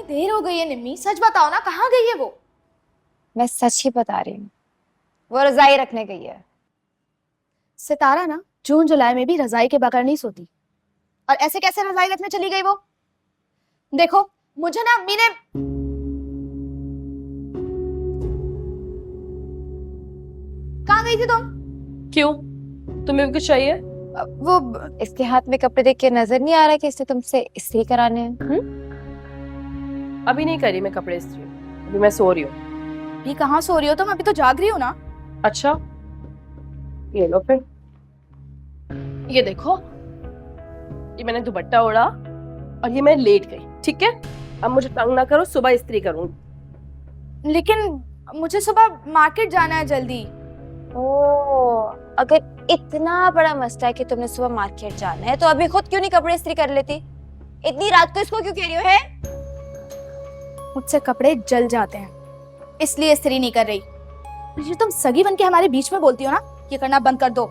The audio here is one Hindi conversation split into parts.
देर हो गई है निम्मी, सच बताओ ना, कहाँ गई है वो? मैं सच ही बता रही हूँ, वो रजाई रखने गई है। सितारा ना जून जुलाई में भी रजाई के बगैर नहीं सोती, और ऐसे कैसे रजाई रखने चली गई वो? देखो मुझे ना अम्मी ने। कहाँ गई थी तुम? क्यों, तुम्हें भी कुछ चाहिए? वो इसके हाथ में कपड़े देख के नजर नहीं आ रहा कि इसने तुमसे इस्त्री कराने हैं? अभी नहीं करी मैं कपड़े इस्त्री, अभी मैं सो रही हूँ। अभी कहाँ सो रही हो तुम? अभी तो जाग रही हो ना। अच्छा, ये लो फिर, ये देखो, ये मैंने दुपट्टा ओढ़ा और ये मैं लेट गई, ठीक है? अब मुझे तंग ना करो, सुबह इस्त्री करूंगी। लेकिन मुझे सुबह मार्केट जाना है जल्दी। ओह, अगर इतना बड़ा मसला है कि तुमने सुबह मार्केट जाना है तो अभी खुद क्यों नहीं कपड़े इस्त्री कर लेती? इतनी रात को इसको क्यों कह रही हो? है मुझसे कपड़े जल जाते हैं इसलिए इस्त्री नहीं कर रही। ये तुम सगी बन के हमारे बीच में बोलती हो ना, ये करना बंद कर दो।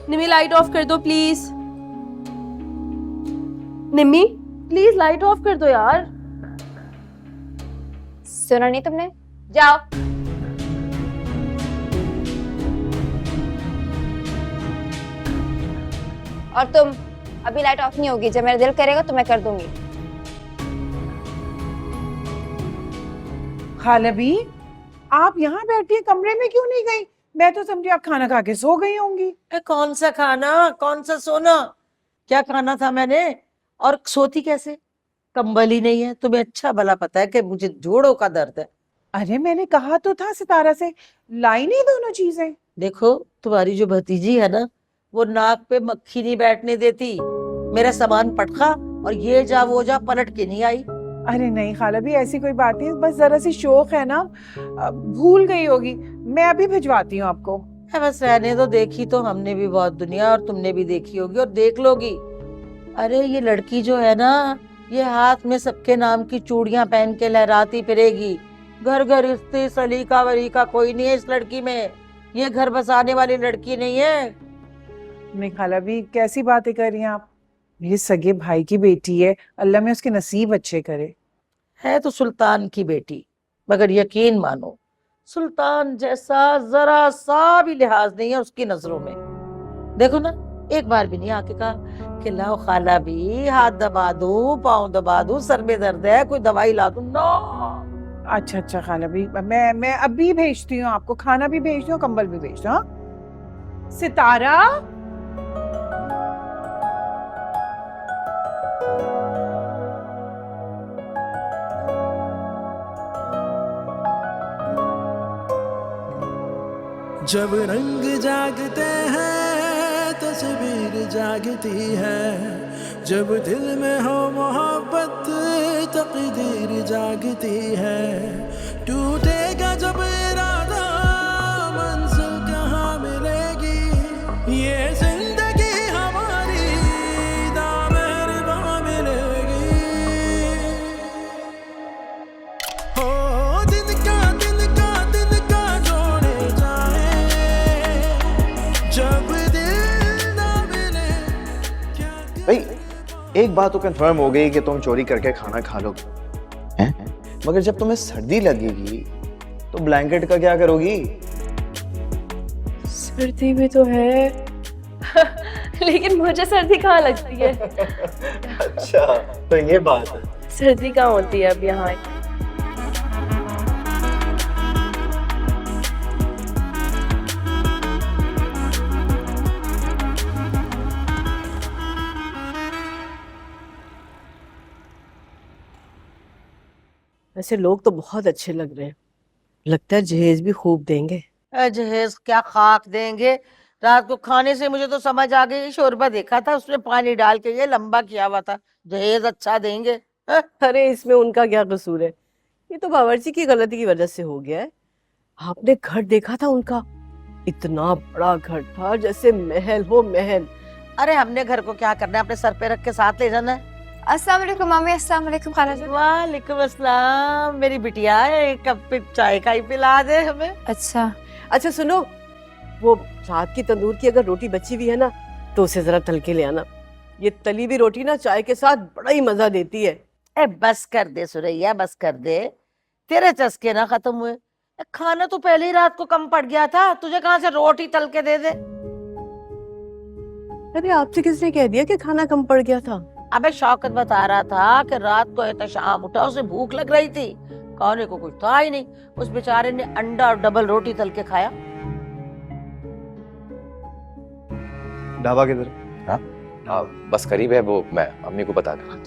निम्मी लाइट ऑफ कर दो please. Nimmi please light of कर दो यार। सुना नहीं तुमने? जाओ। और तुम, अभी लाइट ऑफ नहीं होगी, जब मेरा दिल करेगा तो मैं कर दूंगी। खालबी, आप यहाँ बैठी कमरे में क्यों नहीं गई? मैं तो समझी आप खाना खा के सो गई होंगी। कौन सा खाना, कौन सा सोना? क्या खाना था मैंने? और सोती कैसे? कंबल ही नहीं है। तुम्हें अच्छा भला पता है कि मुझे जोड़ों का दर्द है। अरे मैंने कहा तो था सितारा से, लाई नहीं दोनों चीजें। देखो, तुम्हारी जो भतीजी है ना, वो नाक पे मक्खी नहीं बैठने देती। मेरा सामान पटखा और ये जा वो जा पलट के नहीं आई। अरे नहीं खालबी, ऐसी कोई बात नहीं, बस जरा सी शौक है ना, भूल गई होगी। मैं अभी भिजवाती हूँ आपको। बस रहने दो, देखी तो हमने भी बहुत दुनिया, और तुमने भी देखी होगी और देख लोगी। अरे ये लड़की जो है ना, ये हाथ में सबके नाम की चूड़ियां पहन के लहराती फिरेगी। घर घर रिश्ते सलीका वलीका कोई नहीं है इस लड़की में। ये घर बसाने वाली लड़की नहीं है। नहीं खालबी, कैसी बातें कर रही हैं आप? मेरे सगे भाई की बेटी है, अल्लाह में उसके नसीब अच्छे करे। है तो सुल्तान की बेटी, मगर यकीन मानो सुल्तान जैसा जरा सा भी लिहाज नहीं है उसकी नजरों में। देखो ना, एक बार भी नहीं आके कहा कि लाओ खाला भी, हाथ दबा दूं, पाँव दबा दूं, सर में दर्द है, कोई दवाई ला दूं। नो। अच्छा अच्छा खालबी, मैं अभी भेजती हूँ आपको, खाना भी भेजती हूँ, कंबल भी भेजती हूँ। हाँ? सितारा, जब रंग जागते हैं तस्वीर जागती है, जब दिल में हो मोहब्बत तकदीर जागती है। टूटेगा जब इरादा मंजिल कहाँ मिलेगी, ये जिंदगी हमारी दामहरबां मिलेगी। हो दिन का जोड़े जाए, जब दिल ना मिले क्या भाई एक बात तो कंफर्म हो गई कि तुम चोरी करके खाना खा लोगे हैं? मगर जब तुम्हें सर्दी लगेगी तो ब्लैंकेट का क्या करोगी? सर्दी भी तो है लेकिन मुझे सर्दी कहाँ लगती है? अच्छा, तो ये बात है। सर्दी कहाँ होती है अब यहाँ? वैसे लोग तो बहुत अच्छे लग रहे हैं, लगता है जहेज भी खूब देंगे। जहेज क्या खाक देंगे। रात को खाने से मुझे तो समझ आ गई, शोरबा देखा था उसमें पानी डाल के ये लंबा किया हुआ था। जहेज अच्छा देंगे। अरे इसमें उनका क्या कसूर है? ये तो बावर्ची की गलती की वजह से हो गया है। आपने घर देखा था उनका? इतना बड़ा घर था जैसे महल हो महल। अरे हमने घर को क्या करना है, अपने सर पे रख के साथ ले जाना है। अस्सलाम वालेकुम मामी। अस्सलाम वालेकुम खाला जी। वालेकुम अस्सलाम। मेरी बिटिया, एक कप चाय का ही पिला दे हमें। अच्छा अच्छा सुनो, वो रात की तंदूर की अगर रोटी बची हुई है ना तो उसे जरा तल के ले आना। ये तली हुई रोटी ना चाय के साथ बड़ा ही मजा देती है। ए बस कर दे सुरैया, बस कर दे, तेरे चस्के ना खत्म हुए। खाना तो पहले ही रात को कम पड़ गया था, तुझे कहाँ से रोटी तल के दे दे। अरे आपसे किसने कह दिया कि खाना कम पड़ गया था? अबे शौकत बता रहा था कि रात को एहतशाम उठा, उसे भूख लग रही थी, खाने को कुछ था ही नहीं, उस बेचारे ने अंडा और डबल रोटी तल के खाया। ढाबा किधर? हाँ बस करीब है, वो मैं अम्मी को बता देना।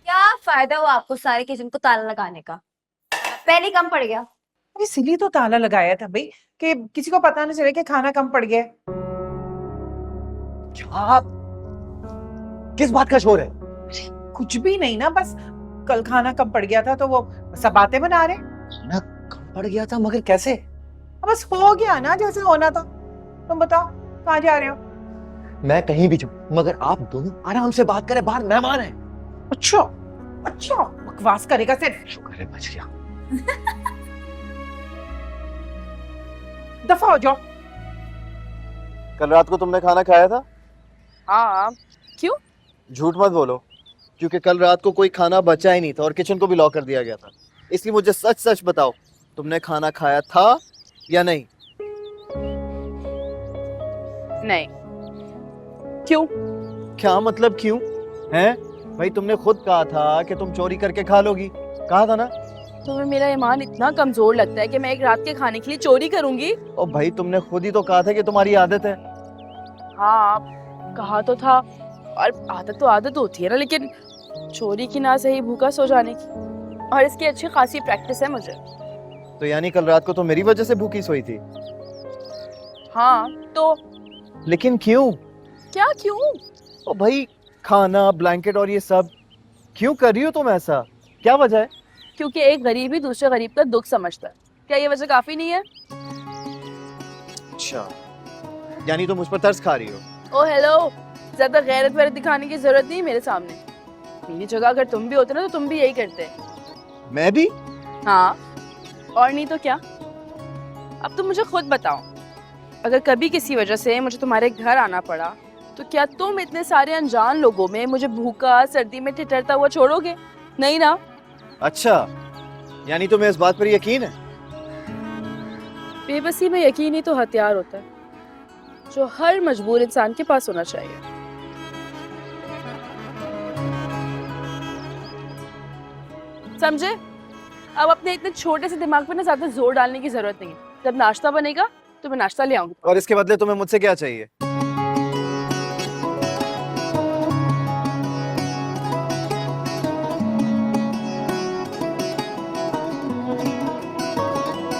क्या फायदा हुआ आपको सारे किचन को ताला लगाने का? पहले ही कम पड़ गया। अरे इसीलिए तो ताला लगाया था भाई, कि किसी को पता नहीं चले कि खाना कम पड़ गया है। क्या? किस बात का शोर है? कुछ भी नहीं ना, बस कल खाना कम पड़ गया था तो वो सब बातें बना रहे। खाना कम पड़ गया था, मगर कैसे? बस हो गया ना जैसे होना था। तुम बताओ कहाँ जा रहे हो? मैं कहीं भी जाऊं, मगर आप दोनों आराम से बात करें, बाहर मेहमान है। अच्छा अच्छा, बकवास करेगा सिर्फ। शुक्र है बच गया। दफा हो जाओ। कल रात को तुमने खाना खाया था? हाँ, क्यों? झूठ मत बोलो, क्योंकि कल रात को कोई खाना बचा ही नहीं था और किचन को भी लॉक कर दिया गया था। इसलिए मुझे सच सच बताओ, तुमने खाना खाया था या नहीं? नहीं। क्यों? क्या मतलब क्यों? हैं? भाई तुमने खुद कहा था कि तुम चोरी करके खा लोगी, कहा था ना? तुम्हें मेरा ईमान इतना कमजोर लगता है कि मैं एक रात के खाने के लिए चोरी करूंगी? और भाई तुमने खुद ही तो कहा था कि तुम्हारी आदत है। हाँ, कहा तो था, और आदत तो आदत होती है ना, लेकिन चोरी की ना सही भूखा सो जाने की, और इसकी अच्छी खासी प्रैक्टिस है मुझे। तो यानी कल रात को तो मेरी वजह से भूखी सोई थी? हाँ तो लेकिन क्यों? क्या क्यों? ओ भाई, खाना, ब्लैंकेट और ये सब क्यों कर रही हो तुम ऐसा? क्या वजह है? क्योंकि एक गरीब ही दूसरे गरीब का दुख समझता है। क्या ये वजह काफी नहीं है? अच्छा, यानी तुम मुझ पर तरस खा रही हो? ओ हेलो, ज्यादा गैरत वैरत दिखाने की जरूरत नहीं मेरे सामने। मेरी जगह अगर तुम भी होते ना तो तुम भी यही करते। मैं भी? हाँ, और नहीं तो क्या। अब तुम मुझे खुद बताओ, अगर कभी किसी वजह से मुझे तुम्हारे घर आना पड़ा तो क्या तुम इतने सारे अनजान लोगों में मुझे भूखा सर्दी में ठिठुरता हुआ छोड़ोगे? नहीं ना? अच्छा, यानी तुम्हें इस बात पर यकीन है? बेबसी में यकीन ही तो हथियार होता है जो हर मजबूर इंसान के पास होना चाहिए। समझे? अब अपने इतने छोटे से दिमाग पे ना ज्यादा जोर डालने की जरूरत नहीं है। जब नाश्ता बनेगा तो मैं नाश्ता ले आऊंगी। और इसके बदले तुम्हें मुझसे क्या चाहिए?